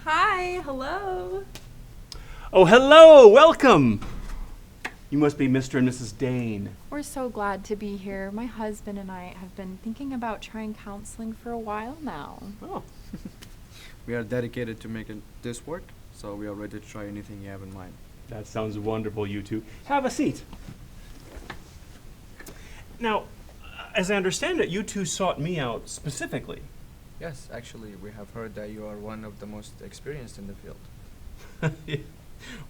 Hi, hello. Oh, hello, welcome. You must be Mr. and Mrs. Dane. We're so glad to be here. My husband and I have been thinking about trying counseling for a while now. Oh, We are dedicated to making this work, so we are ready to try anything you have in mind. that sounds wonderful, you two. Have a seat. Now, as I understand it, you two sought me out specifically. Yes, actually, we have heard that you are one of the most experienced in the field.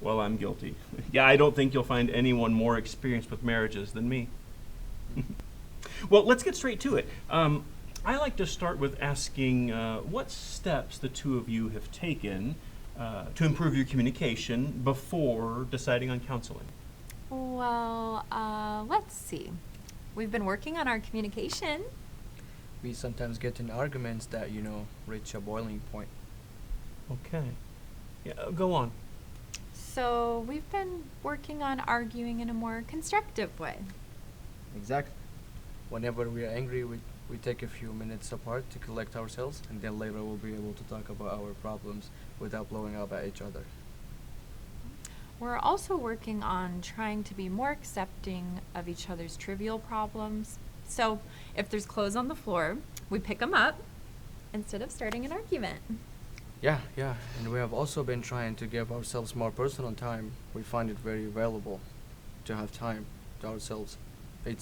Well, I'm guilty. Yeah, I don't think you'll find anyone more experienced with marriages than me. Well, let's get straight to it. I like to start with asking what steps the two of you have taken to improve your communication before deciding on counseling. Well, let's see. We've been working on our communication. We sometimes get in arguments that, reach a boiling point. Okay. Yeah, go on. So we've been working on arguing in a more constructive way. Exactly. Whenever we are angry, we take a few minutes apart to collect ourselves, and then later we'll be able to talk about our problems without blowing up at each other. We're also working on trying to be more accepting of each other's trivial problems. So if there's clothes on the floor, we pick them up instead of starting an argument. Yeah, and we have also been trying to give ourselves more personal time. We find it very valuable to have time to ourselves. It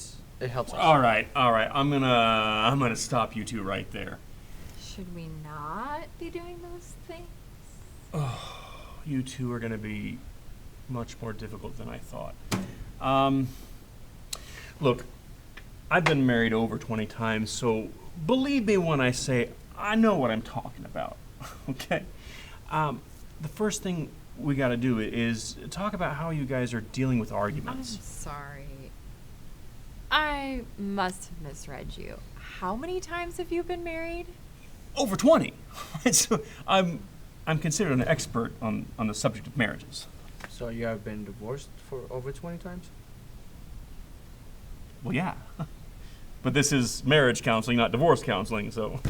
helps us. All right. I'm gonna stop you two right there. Should we not be doing those things? Oh, you two are gonna be much more difficult than I thought. Look, I've been married over 20 times, so believe me when I say I know what I'm talking about. Okay? The first thing we got to do is talk about how you guys are dealing with I'm arguments. sorry. I must have misread you. How many times have you been married? Over 20. So I'm considered an expert on the subject of marriages. So you have been divorced for over 20 times? Well, yeah. But this is marriage counseling, not divorce counseling, so.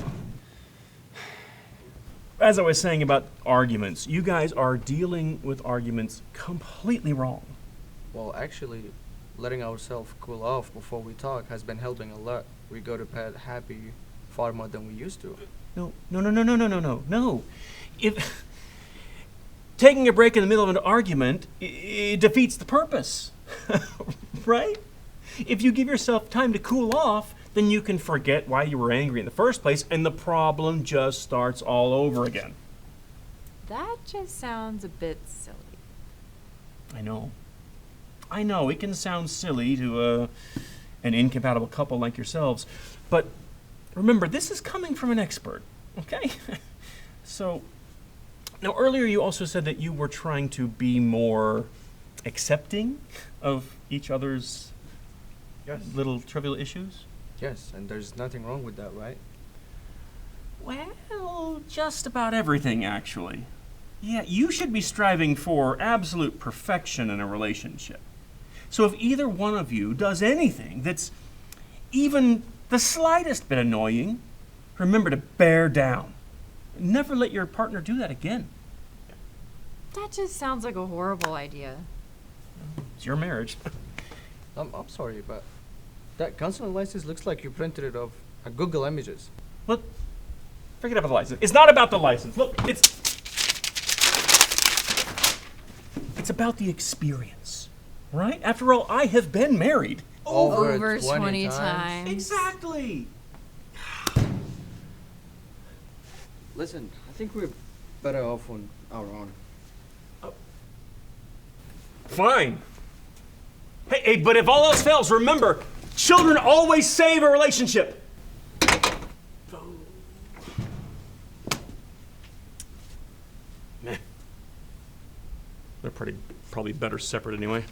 As I was saying about arguments, you guys are dealing with arguments completely wrong. Well, actually, letting ourselves cool off before we talk has been helping a lot. We go to bed happy far more than we used to. No. If taking a break in the middle of an argument, it defeats the purpose, right? If you give yourself time to cool off, then you can forget why you were angry in the first place, and the problem just starts all over again. That just sounds a bit silly. I know, it can sound silly to an incompatible couple like yourselves, but remember, this is coming from an expert, okay? So, now earlier you also said that you were trying to be more accepting of each other's little trivial issues? Yes, and there's nothing wrong with that, right? Well, just about everything, actually. Yeah, you should be striving for absolute perfection in a relationship. So if either one of you does anything that's even the slightest bit annoying, remember to bear down. Never let your partner do that again. That just sounds like a horrible idea. It's your marriage. I'm sorry, but that counseling license looks like you printed it off Google Images. Look, forget about the license. It's not about the license. Look, it's about the experience, right? After all, I have been married. Over 20 times. Exactly. Listen, I think we're better off on our own. Fine. Hey, but if all else fails, remember, children always save a relationship. Meh. They're probably better separate anyway.